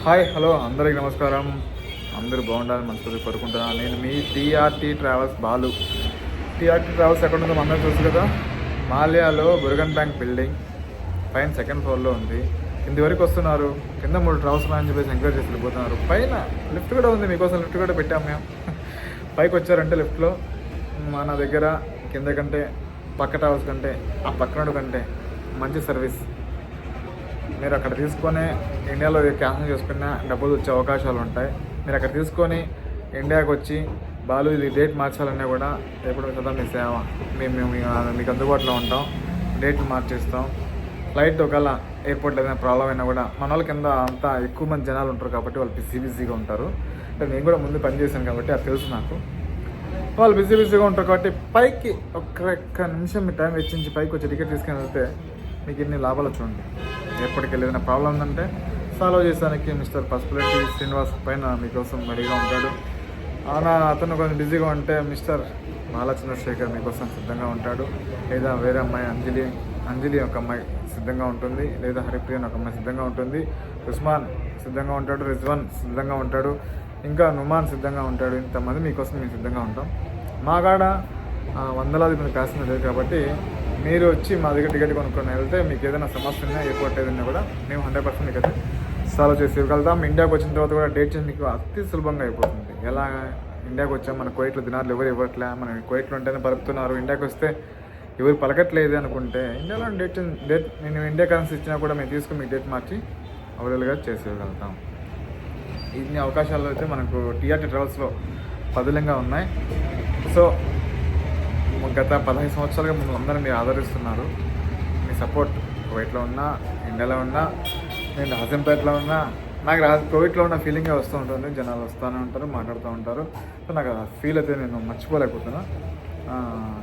Hi hello అందరికి నమస్కారం. అందరూ బాగుండాలని మనస్ఫూర్తిగా కోరుకుంటున్నాను. నేను మీ TRT travels Balu. TRT travels ఎక్కడ ఉందో అందరూ తెలుసు కదా, మాల్యాలో బుర్గన్ బ్యాంక్ బిల్డింగ్ పైన సెకండ్ ఫ్లోర్లో ఉంది. కింది వరకు వస్తున్నారు, కింద 3 ట్రావెల్స్ అని చెప్పేసి ఎంకరేజ్ చేసి వెళ్ళిపోతున్నారు. పైన లిఫ్ట్ కూడా ఉంది, మీకోసం లిఫ్ట్ కూడా పెట్టాము మేము. పైకి వచ్చారంటే లిఫ్ట్లో మన దగ్గర కింద కంటే పక్క ట్రావెల్స్ కంటే ఆ పక్కనడు కంటే మంచి సర్వీస్. మీరు అక్కడ తీసుకొని ఇండియాలో క్యాన్సిల్ చేసుకున్న డబ్బులు వచ్చే అవకాశాలు ఉంటాయి. మీరు అక్కడ తీసుకొని ఇండియాకి వచ్చి బాలు ఇది డేట్ మార్చాలన్నా కూడా ఎప్పుడు కదా మీ సేవ, మేము మీకు అందుబాటులో ఉంటాం. డేట్ మార్చేస్తాం. ఫ్లైట్ ఒకవేళ ఎయిర్పోర్ట్లో ఏదైనా ప్రాబ్లం అయినా కూడా మన వాళ్ళ కింద అంతా ఎక్కువ మంది జనాలు ఉంటారు కాబట్టి వాళ్ళు బిజీగా ఉంటారు. అంటే నేను కూడా ముందు పనిచేశాను కాబట్టి అది తెలుసు నాకు. వాళ్ళు బిజీగా ఉంటారు కాబట్టి పైకి ఒక్క నిమిషం మీ టైం వెచ్చించి పైకి వచ్చి టికెట్ తీసుకుని వెళ్తే మీకు ఎన్ని లాభాలు చూడండి. ఎప్పటికి ఏదైనా ప్రాబ్లం ఉందంటే సాల్వ్ చేసానికి మిస్టర్ పసుపులెట్టి శ్రీనివాస్ పైన మీకోసం రెడీగా ఉంటాడు. అతను కొంచెం బిజీగా ఉంటే మిస్టర్ బాలచంద్రశేఖర్ మీకోసం సిద్ధంగా ఉంటాడు. లేదా వేరే అమ్మాయి అంజలి ఒక అమ్మాయి సిద్ధంగా ఉంటుంది. లేదా హరిప్రియన్ ఒక అమ్మాయి సిద్ధంగా ఉంటుంది. ఉస్మాన్ సిద్ధంగా ఉంటాడు. రిజ్వాన్ సిద్ధంగా ఉంటాడు. ఇంకా నుమాన్ సిద్ధంగా ఉంటాడు. ఇంతమంది మీకోసం మేము సిద్ధంగా ఉంటాం. మా కాడ వందలాది మంది ప్యాసింజర్ లేదు కాబట్టి మీరు వచ్చి మా దగ్గర టికెట్ కొనుక్కొని వెళ్తే మీకు ఏదైనా సమస్య ఉన్నా ఎయిర్పోర్ట్ ఏదైనా కూడా మేము 100% మీకు అయితే సాల్వ్ చేసి ఇవ్వగలుగుతాం. ఇండియాకి వచ్చిన తర్వాత కూడా డేట్ చేంజ్ మీకు అతి సులభంగా అయిపోతుంది. ఎలా ఇండియాకి వచ్చాం, మన కువైట్లో దినాలు ఎవరు ఇవ్వట్లే, మన కువైట్లో ఉంటేనే పలుకుతున్నారు, ఇండియాకి వస్తే ఎవరు పలకట్లేదు అనుకుంటే ఇండియాలో డేట్ నేను ఇండియా కరెన్సీ ఇచ్చినా కూడా మేము తీసుకుని మీకు డేట్ మార్చి అవైలబుల్గా చేసి ఇవ్వగలుగుతాం. ఇన్ని అవకాశాలు అయితే మనకు టీఆర్టీ ట్రావెల్స్లో పదులంగా ఉన్నాయి. సో గత 15 సంవత్సరాలుగా మమ్మల్ని అందరూ మీరు ఆదరిస్తున్నారు. మీ సపోర్ట్ కువైట్లో ఉన్నా, ఇండియాలో ఉన్నా, నేను హజంపేటలో ఉన్నా, నాకు కువైట్లో ఉన్న ఫీలింగే వస్తూ ఉంటుంది. జనాలు వస్తూనే ఉంటారు, మాట్లాడుతూ ఉంటారు. సో నాకు ఆ ఫీల్ అయితే నేను మర్చిపోలేకపోతున్నా.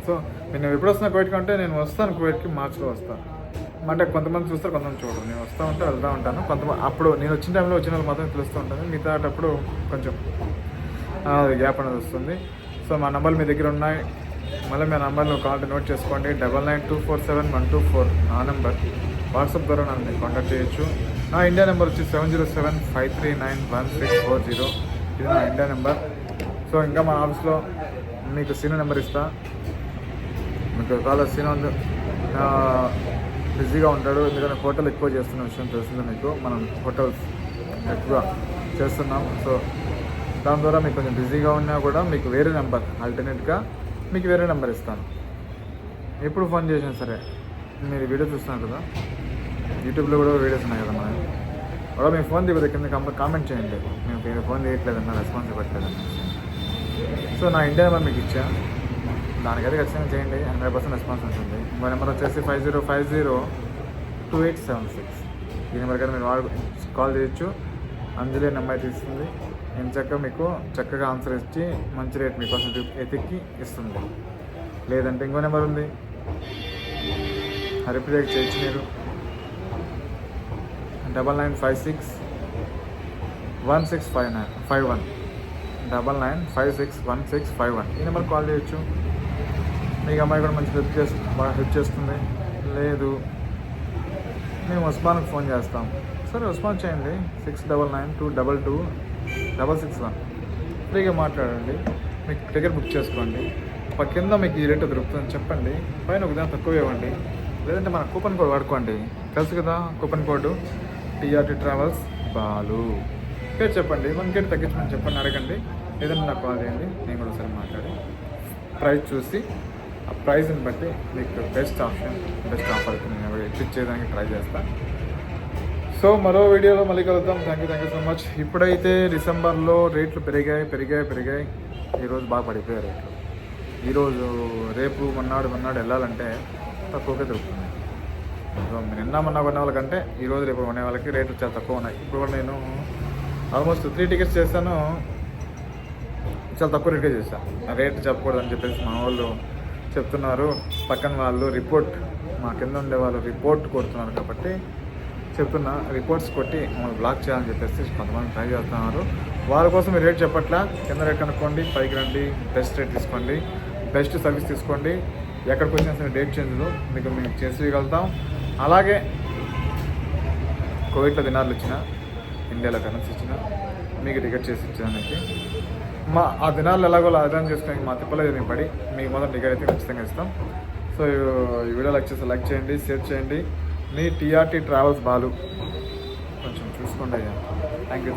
సో నేను ఎప్పుడు వస్తున్నా కువైట్కి అంటే నేను వస్తాను కువైట్కి మార్చిలో వస్తాను. అంటే కొంతమంది చూస్తారు, కొంతమంది చూడరు. నేను వస్తూ ఉంటే వెళ్తూ ఉంటాను. కొంతమంది అప్పుడు నేను వచ్చిన టైంలో వచ్చిన వాళ్ళు మాత్రం తెలుస్తూ ఉంటుంది. మిగతాటప్పుడు కొంచెం గ్యాప్ అనేది వస్తుంది. సో మా నంబర్లు మీ దగ్గర ఉన్నాయి. మళ్ళీ మీ నంబర్లో కాల్ నోట్ చేసుకోండి. 99247124 నా నెంబర్. వాట్సాప్ ద్వారా నన్ను మీరు కాంటాక్ట్ చేయొచ్చు. నా ఇండియా నెంబర్ వచ్చి 7075391640. ఇది నా ఇండియా నెంబర్. సో ఇంకా మా ఆఫీస్లో మీకు సీనియర్ నెంబర్ ఇస్తా. మీకు కాల్ సీనియర్ బిజీగా ఉంటాడు, ఎందుకంటే హోటల్ ఎక్కువ చేస్తున్న విషయం తెలిసిందే మీకు. మనం హోటల్స్ ఎక్కువ చేస్తున్నాం. సో దాని ద్వారా మీకు కొంచెం బిజీగా ఉన్నా కూడా మీకు వేరే నెంబర్ ఆల్టర్నేట్గా మీకు వేరే నెంబర్ ఇస్తాను. ఎప్పుడు ఫోన్ చేసినా సరే మీరు వీడియో చూస్తున్నారు కదా, యూట్యూబ్లో కూడా వీడియోస్ ఉన్నాయి కదా మనం కూడా మీ ఫోన్ దిగుతుంది కింద కామెంట్ చేయండి. మేము ఫోన్ తీయట్లేదన్నా, రెస్పాన్స్ ఇవ్వట్లేదన్నా. సో నా ఇండియా నెంబర్ మీకు ఇచ్చా, దానికైతే ఖచ్చితంగా చేయండి. 100% రెస్పాన్స్ ఉంటుంది. మా నెంబర్ వచ్చేసి 50502876. ఈ నెంబర్కి మీరు కాల్ చేయొచ్చు. అంజలి నెంబర్ తీస్తుంది. నేను మీకు చక్కగా ఆన్సర్ ఇచ్చి మంచి రేట్ మీకోసం ఎతికి ఇస్తుంది. లేదంటే ఇంకో నెంబర్ ఉంది, హరిప్రియకి చేయొచ్చు మీరు. 99561651 99561651. ఈ నెంబర్ కాల్ చేయొచ్చు. మీకు అమ్మాయి కూడా మంచి బాగా హెల్ప్ చేస్తుంది. లేదు మేము ఉస్మాన్కి ఫోన్ చేస్తాం, సరే ఉస్మాన్ చేయండి. 6992226661 ఫ్రీగా మాట్లాడండి. మీకు టికెట్ బుక్ చేసుకోండి. కింద మీకు ఈ రేటు దొరుకుతుందని చెప్పండి. పైన ఒక దాని తక్కువ ఇవ్వండి. లేదంటే మన కూపన్ కోడ్ వాడుకోండి. తెలుసు కదా coupon code TRT travels Balu. పేరు చెప్పండి, 1 గేట్ తగ్గించమని చెప్పండి, అడగండి. లేదంటే నాకు కాల్ చేయండి. నేను కూడా ఒకసారి మాట్లాడి ప్రైస్ చూసి ఆ ప్రైస్ని బట్టి మీకు బెస్ట్ ఆఫర్ నేను ఎక్సిట్ చేయడానికి ట్రై చేస్తాను. సో మరో వీడియోలో మళ్ళీ కలుద్దాం. Thank you so much. ఇప్పుడైతే డిసెంబర్లో రేట్లు పెరిగాయి. ఈరోజు బాగా పడిపోయాయి రేట్లు. ఈరోజు రేపు మొన్నాడు వెళ్ళాలంటే తక్కువగా దొరుకుతున్నాయి. సో నిన్న మొన్న కొనే వాళ్ళకంటే ఈరోజు రేపు కొనే వాళ్ళకి రేట్లు చాలా తక్కువ ఉన్నాయి. ఇప్పుడు కూడా నేను ఆల్మోస్ట్ 3 టికెట్స్ చేశాను, చాలా తక్కువ రేట్గా చేశాను. రేట్ చెప్పకూడదని చెప్పేసి మా వాళ్ళు చెప్తున్నారు. పక్కన వాళ్ళు మా కింద ఉండే వాళ్ళు రిపోర్ట్ కొడుతున్నారు కాబట్టి చెప్తున్నా. రిపోర్ట్స్ కొట్టి మమ్మల్ని బ్లాక్ చేయాలని చెప్పేసి కొంతమంది ట్రై చేస్తున్నారు. వాళ్ళ కోసం మీరు రేట్ చెప్పట్లా. కింద రేట్ కనుక్కోండి, పైకి రండి, బెస్ట్ రేట్ తీసుకోండి, బెస్ట్ సర్వీస్ తీసుకోండి. ఎక్కడికి వచ్చినా సరే డేట్ చేంజ్లు మేము చేసి ఇవ్వగలుగుతాం. అలాగే కువైట్లో దినార్లు ఇచ్చిన ఇండియాలో కరెన్సీ ఇచ్చిన మీకు టికెట్ చేసి ఇచ్చేదానికి ఆ దినాలు ఎలాగో అర్థం చేసుకోవడానికి మా తిప్పలేదు నేను పడి మీకు మాత్రం టికెట్ అయితే ఖచ్చితంగా ఇస్తాం. సో ఈ వీడియో లైక్ చేయండి, షేర్ చేయండి. మీ టీఆర్టీ ట్రావెల్స్ బాలు కొంచెం చూసుకోండి అయ్యా. Thank you.